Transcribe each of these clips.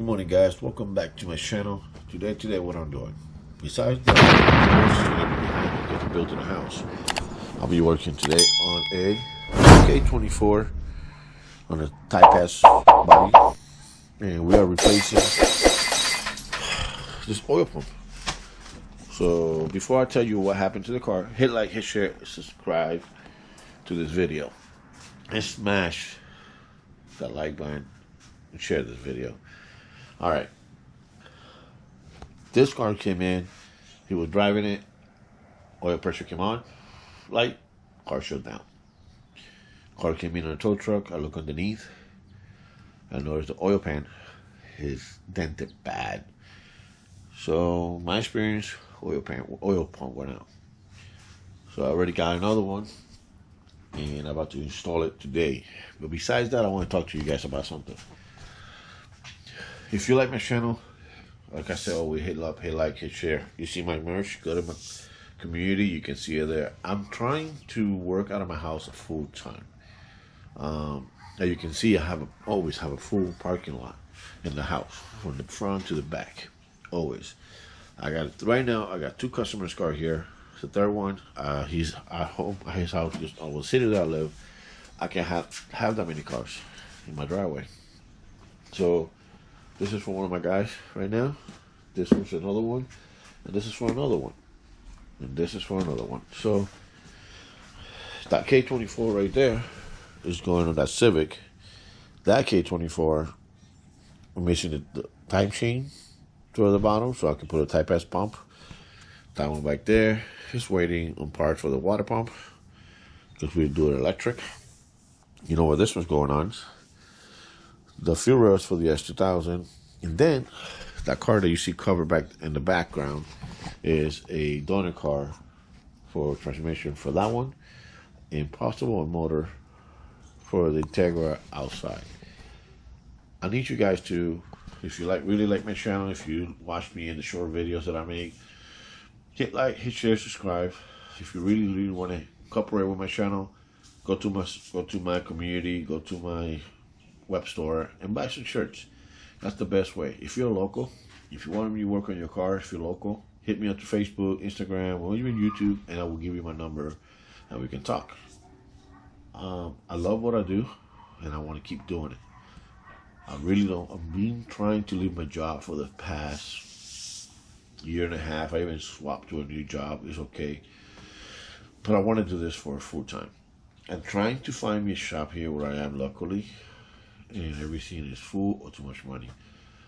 Good morning, guys. Welcome back to my channel. Today what I'm doing, besides that, get to building a house, I'll be working today on a k24 on a Type S body, and we are replacing this oil pump. So before I tell you what happened to the car, hit like, hit share, subscribe to this video, and smash that like button and share this video. All right. This car came in, he was driving it, oil pressure came on, light, car shut down. Car came in on a tow truck, I look underneath, I noticed the oil pan is dented bad. So my experience, oil pump went out. So I already got another one, and I'm about to install it today. But besides that, I want to talk to you guys about something. If you like my channel, like I said, always hit like, hit share. You see my merch, go to my community, you can see it there. I'm trying to work out of my house full time. As you can see, I always have a full parking lot in the house, from the front to the back, always. Right now, I got two customers' car here. The third one, he's at home at his house, just on the city that I live. I can't have that many cars in my driveway. So this is for one of my guys right now. This one's another one. And this is for another one. And this is for another one. So that K24 right there is going on that Civic. That K24, I'm missing the time chain toward the bottom, so I can put a Type S pump. That one back there is waiting on parts for the water pump, because we do it electric. You know what this one's going on? The fuel rails for the S2000, and then that car that you see covered back in the background is a donor car for transmission for that one, and possible a motor for the Integra outside. I need you guys to, if you really like my channel, if you watch me in the short videos that I make, hit like, hit share, subscribe. If you really want to cooperate with my channel, go to my community, go to my web store and buy some shirts. That's the best way. If you're local, if you want me to work on your car, if you're local, hit me up to Facebook, Instagram, or even YouTube, and I will give you my number and we can talk. I love what I do, and I want to keep doing it. I really don't. I've been trying to leave my job for the past year and a half. I even swapped to a new job. It's okay, but I want to do this for full time. I'm trying to find me a shop here where I am locally, and everything is full or too much money.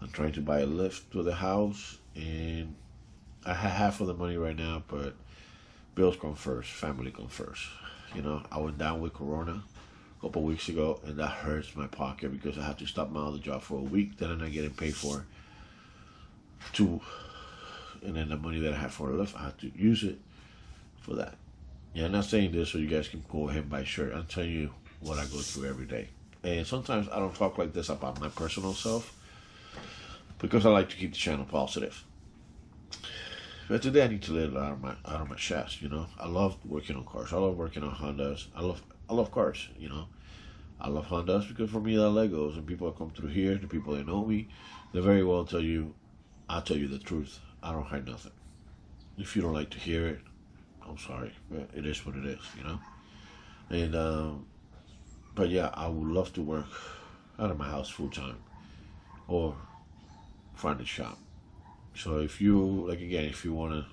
I'm trying to buy a lift to the house, and I have half of the money right now, but bills come first, family come first. You know, I went down with Corona a couple weeks ago, and that hurts my pocket because I have to stop my other job for a week. Then I'm not getting paid for two, and then the money that I have for the lift, I have to use it for that. Yeah, I'm not saying this so you guys can go ahead and buy a shirt. I'm telling you what I go through every day. And sometimes I don't talk like this about my personal self because I like to keep the channel positive. But today I need to let it out of my chest. You know, I love working on cars. I love working on Hondas. I love cars. You know, I love Hondas because for me they're Legos, and people that come through here, the people that know me, they very well tell you, I'll tell you the truth. I don't hide nothing. If you don't like to hear it, I'm sorry, but it is what it is. You know, and but yeah, I would love to work out of my house full time, or find a shop. So if you, like, again, if you want to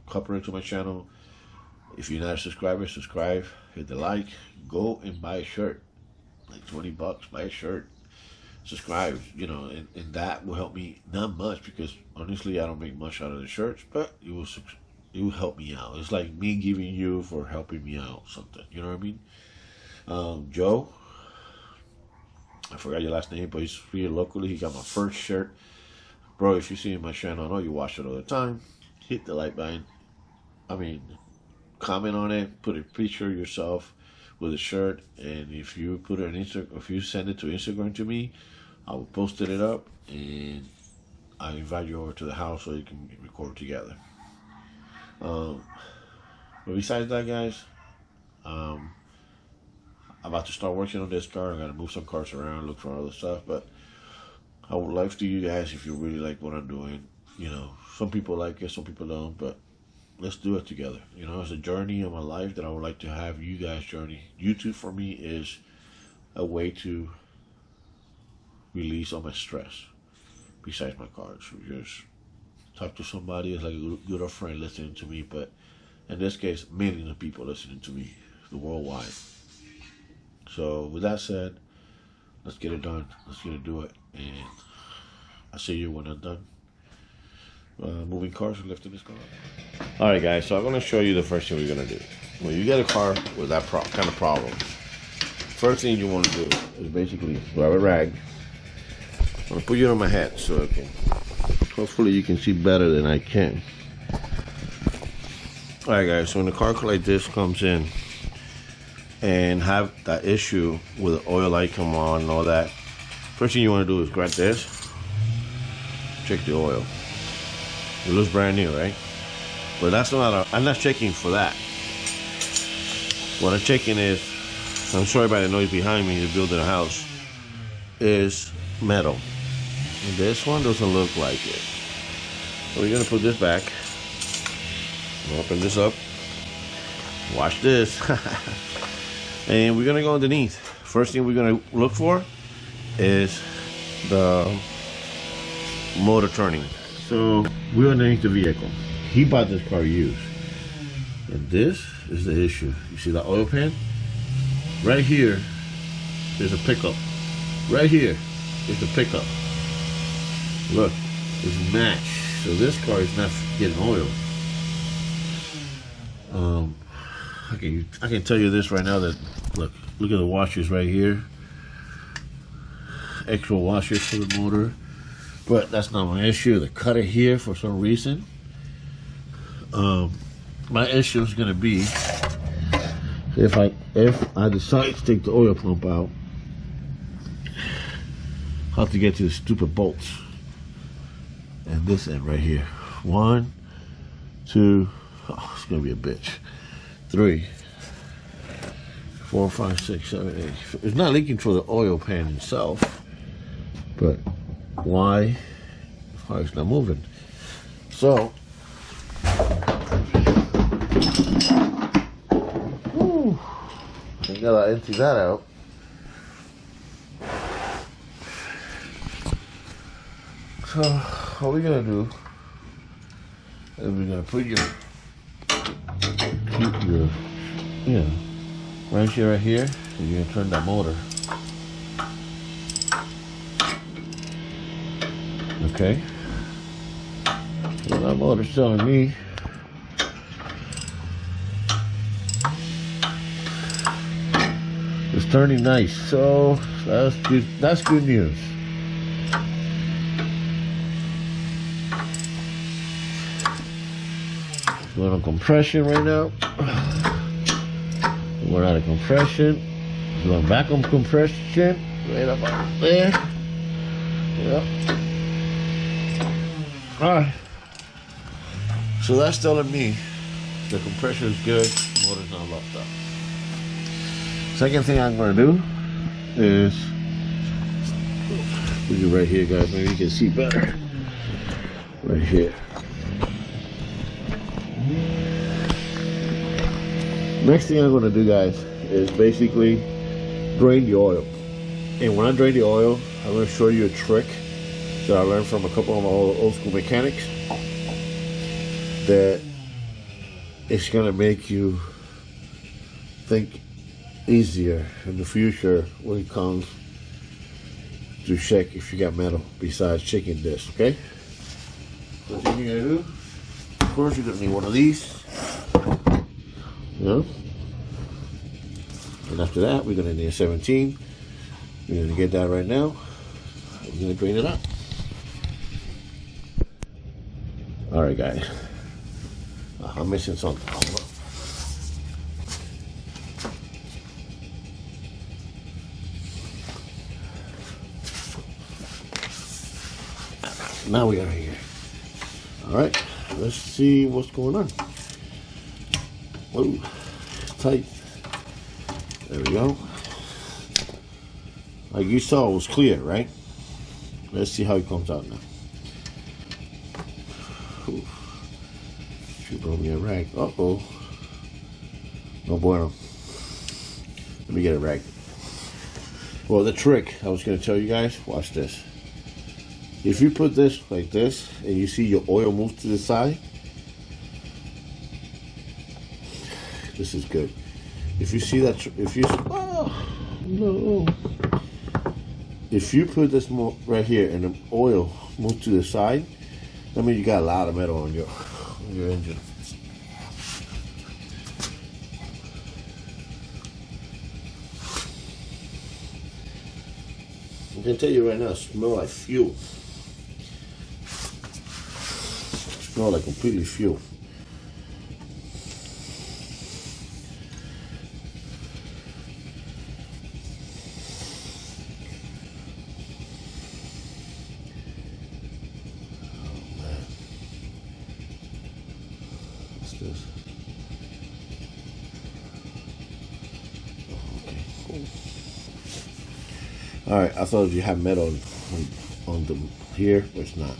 cooperate to my channel, if you're not a subscriber, subscribe, hit the like, go and buy a shirt, like $20, buy a shirt, subscribe, you know, and that will help me, not much, because honestly, I don't make much out of the shirts, but it will help me out. It's like me giving you for helping me out, something, you know what I mean? Joe, I forgot your last name, but he's here locally. He got my first shirt. Bro, if you see my channel, I know you watch it all the time. Hit the like button. I mean, comment on it. Put a picture of yourself with a shirt, and if you put it on Instagram, if you send it to Instagram to me, I will post it up, and I invite you over to the house so you can record together. But besides that, guys, I'm about to start working on this car. I gotta move some cars around, look for other stuff, but I would like to you guys if you really like what I'm doing. Some people like it, some people don't, but let's do it together. It's a journey of my life that I would like to have you guys journey. YouTube for me is a way to release all my stress. Besides my cards, just talk to somebody. It's like a good old friend listening to me, but in this case, millions of people listening to me, the worldwide. So with that said, let's get it done. Let's get it do it, and I'll see you when I'm done. Moving cars and lifting this car. All right, guys. So I'm going to show you the first thing we're going to do. When you get a car with that kind of problem, first thing you want to do is basically grab a rag. I'm going to put it on my head so I can. Hopefully you can see better than I can. All right, guys. So when a car like this comes in and have that issue with the oil light come on and all that, first thing you want to do is grab this, check the oil. It looks brand new, right? But that's not I'm not checking for that. What I'm checking is, I'm sorry about the noise behind me, to building a house, is metal. And this one doesn't look like it. So we're gonna put this back. Open this up. Watch this. And we're gonna go underneath. First thing we're gonna look for is the motor turning. So we're underneath the vehicle. He bought this car used. And this is the issue. You see the oil pan? Right here, there's a pickup. Right here is the pickup. Look, it's matched. So this car is not getting oil. I can tell you this right now that, look at the washers right here. Extra washers for the motor. But that's not my issue. The cutter here, for some reason. My issue is gonna be if I decide to take the oil pump out, how to get to the stupid bolts. And this end right here. 1, 2, oh, it's gonna be a bitch. 3, 4, 5, 6, 7, 8. It's not leaking through the oil pan itself, but why it's not moving? So I gotta empty that out. So what we're gonna do is we're gonna put keep your right here, and you're gonna turn that motor. Okay. So that motor's telling me it's turning nice. So that's good. That's good news. Going on compression right now. We're out of compression. Going back on compression. Right about there. Yep. Alright. So that's telling me the compression is good, the motor's not locked up. Second thing I'm going to do is put it right here, guys. Maybe you can see better. Right here. Next thing I'm going to do, guys, is basically drain the oil. And when I drain the oil, I'm going to show you a trick that I learned from a couple of my old school mechanics that it's going to make you think easier in the future when it comes to check if you got metal besides checking this, okay? So what you're going to do, first you're going to need one of these. And after that, we're going to need a 17. We're going to get that right now. We're going to drain it out. All right, guys. I'm missing something. Now we are here. All right, let's see what's going on. Whoa, it's tight. There we go. Like you saw, it was clear, right? Let's see how it comes out now. Ooh. She brought me a rag. Uh-oh. No bueno. Let me get a rag. Well, the trick I was going to tell you guys, watch this. If you put this like this and you see your oil move to the side, this is good. If you see that, if you, oh, no. If you put this right here and the oil move to the side, that means you got a lot of metal on your engine. I can tell you right now, it smells like fuel. It smells like completely fuel. Oh man. What's this? Oh, okay, cool. All right, I thought you had metal on the here, but it's not.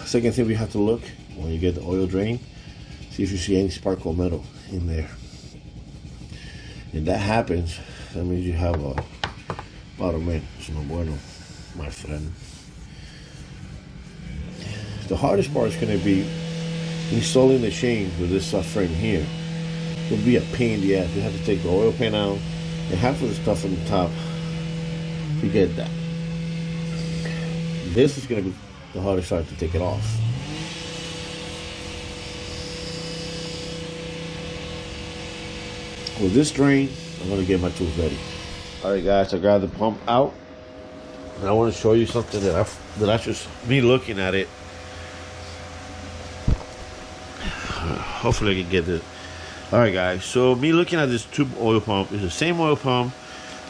Second thing we have to look when you get the oil drain, see if you see any sparkle metal in there. If that happens, that means you have a bottom end. It's no bueno, my friend. The hardest part is going to be installing the chain with this frame here. It'll be a pain in the ass. You have to take the oil pan out and half of the stuff on the top. Forget that. This is going to be the hardest part to take it off. With this drain, I'm going to get my tools ready. Alright guys, I got the pump out. And I want to show you something that I just, me looking at it. Hopefully I can get this. Alright guys, so me looking at this tube oil pump, is the same oil pump.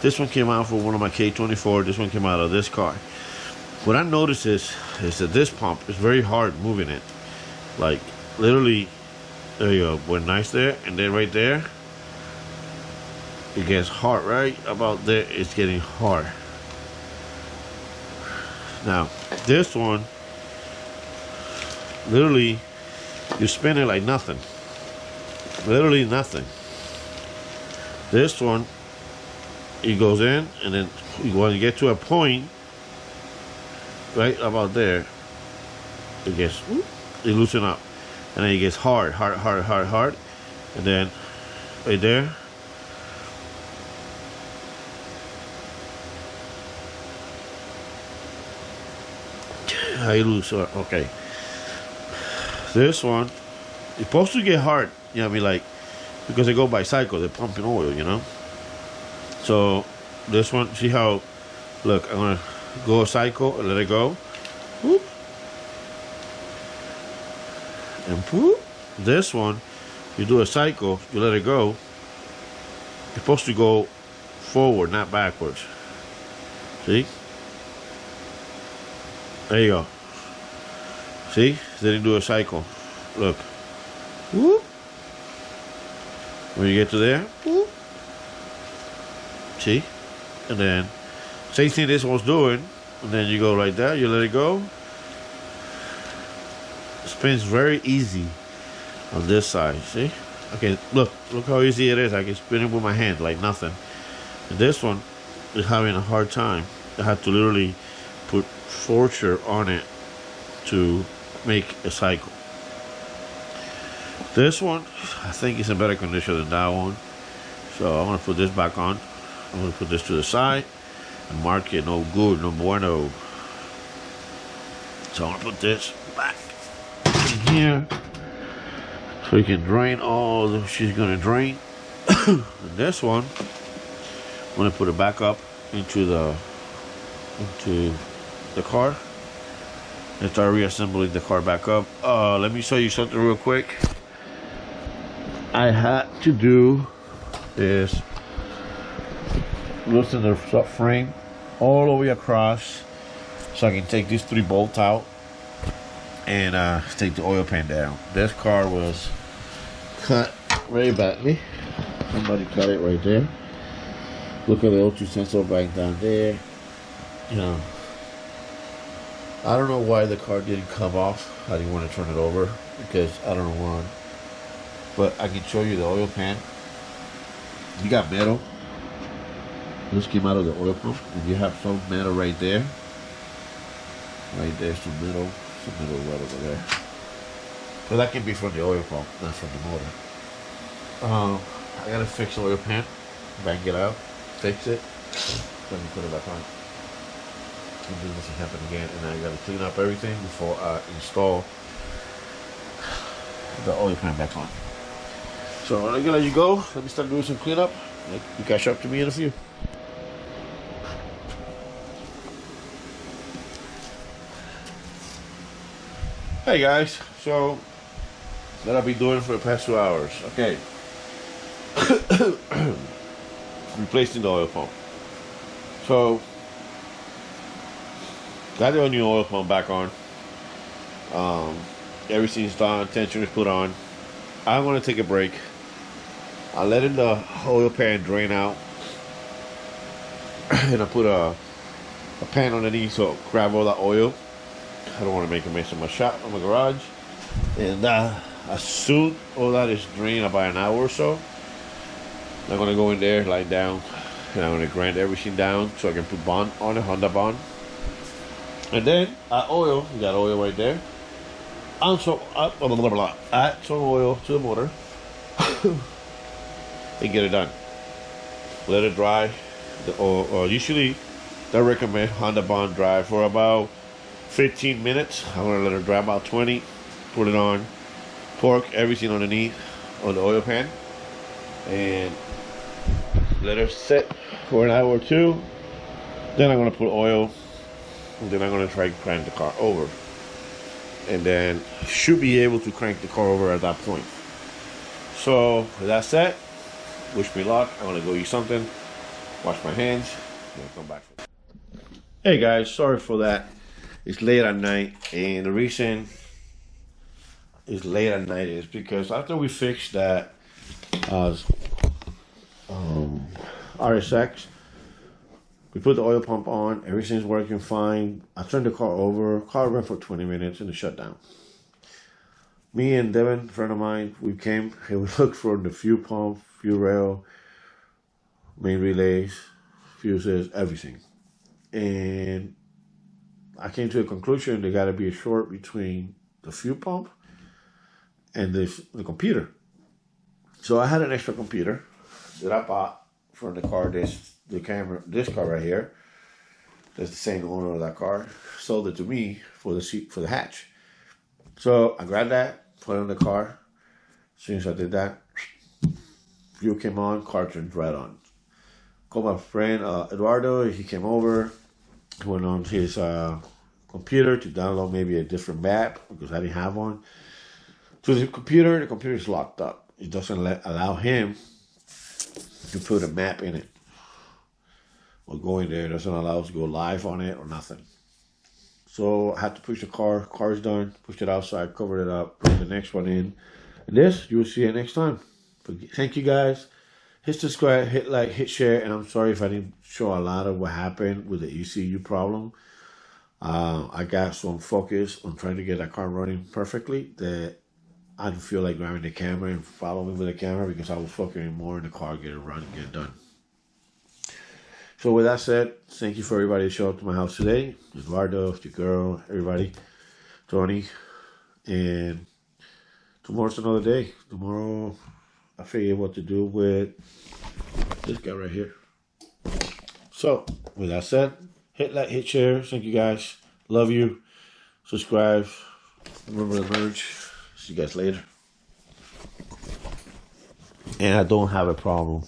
This one came out for one of my K24. This one came out of this car. What I noticed is that this pump is very hard moving it. Like, literally, there you go. We're nice there. And then right there, it gets hard. Right about there, it's getting hard. Now, this one, literally, you spin it like nothing. Literally nothing. This one, it goes in, and then when you get to a point, right about there, it gets, it loosen up, and then it gets hard, and then right there, I lose. Okay, this one, it's supposed to get hard. You know what I mean, like, because they go by cycle, they're pumping oil, you know. So this one, see how, look, I'm gonna go a cycle and let it go. Whoop. And whoop. This one, you do a cycle, you let it go. You're supposed to go forward, not backwards. See? There you go. See? Then you do a cycle. Look. Whoop. When you get to there, whoop. See? And then same thing this one's doing, and then you go like that, you let it go. It spins very easy on this side, see? Okay, look how easy it is. I can spin it with my hand like nothing. And this one is having a hard time. I have to literally put forcer on it to make a cycle. This one, I think it's in better condition than that one. So I'm gonna put this back on. I'm gonna put this to the side and mark it no good, no bueno. So I'm gonna put this back in here so you can drain all that she's gonna drain. And this one, I'm gonna put it back up into the car and start reassembling the car back up. Let me show you something real quick. I had to do is loosen the frame all the way across so I can take these 3 bolts out and take the oil pan down. This car was cut very badly. Somebody cut it right there. Look at the O2 sensor back down there. You know, I don't know why the car didn't come off. I didn't want to turn it over because I don't know why. But I can show you the oil pan. You got metal. This came out of the oil pump, and you have some metal right there. Right there, some metal right over there. So that can be from the oil pump, not from the motor. I gotta fix the oil pan, bang it out, fix it, then put it back on. And this doesn't happen again, and I gotta clean up everything before I install the oil pan back on. So I'm gonna let you go. Let me start doing some cleanup. You catch up to me in a few. Hey guys, so what I've been doing for the past 2 hours. Okay. Replacing the oil pump. So got the new oil pump back on. Everything's done, tension is put on. I'm gonna take a break. I let the oil pan drain out, and I put a pan underneath so grab all that oil. I don't want to make a mess of my shop or my garage. And as soon all that is drained about an hour or so, I'm gonna go in there, lie down, and I'm gonna grind everything down so I can put bond on it, Honda bond. And then add oil. You got oil right there. And so add some oil to the motor and get it done. Let it dry. Usually, I recommend Honda bond dry for about 15 minutes. I'm gonna let it dry about 20. Put it on. Torque everything underneath on the oil pan, and let it sit for an hour or two. Then I'm gonna put oil. And then I'm gonna try to crank the car over, and then should be able to crank the car over at that point. So with that said, wish me luck. I'm gonna go eat something, wash my hands, and I'll come back. Hey guys, sorry for that. It's late at night, and the reason it's late at night is because after we fixed that RSX, we put the oil pump on, everything's working fine. I turned the car over, car ran for 20 minutes and it shut down. Me and Devin, a friend of mine, we came and we looked for the fuel pump, fuel rail, main relays, fuses, everything. And I came to a conclusion there gotta be a short between the fuel pump and the computer. So I had an extra computer that I bought from the car, this car right here. That's the same owner of that car. Sold it to me for the hatch. So I grabbed that, put it in the car. As soon as I did that, fuel came on, car turned right on. Called my friend Eduardo. He came over. He went on his computer to download maybe a different map because I didn't have one. To the computer is locked up. It doesn't allow him to put a map in it or go in there. It doesn't allow us to go live on it or nothing. So I had to push the car's done, pushed it outside, covered it up, put the next one in. And this, you will see it next time. Thank you guys. Hit subscribe, hit like, hit share, and I'm sorry if I didn't show a lot of what happened with the ECU problem. I got some focus on trying to get that car running perfectly that I didn't feel like grabbing the camera and following with the camera because I was focusing more in the car, get it run, get it done. So with that said, thank you for everybody that showed up to my house today. Eduardo, your girl, everybody, Tony, and tomorrow's another day. Tomorrow, I figure what to do with this guy right here. So with that said, hit like, hit share. Thank you guys. Love you. Subscribe. Remember the merge. See you guys later. And I don't have a problem.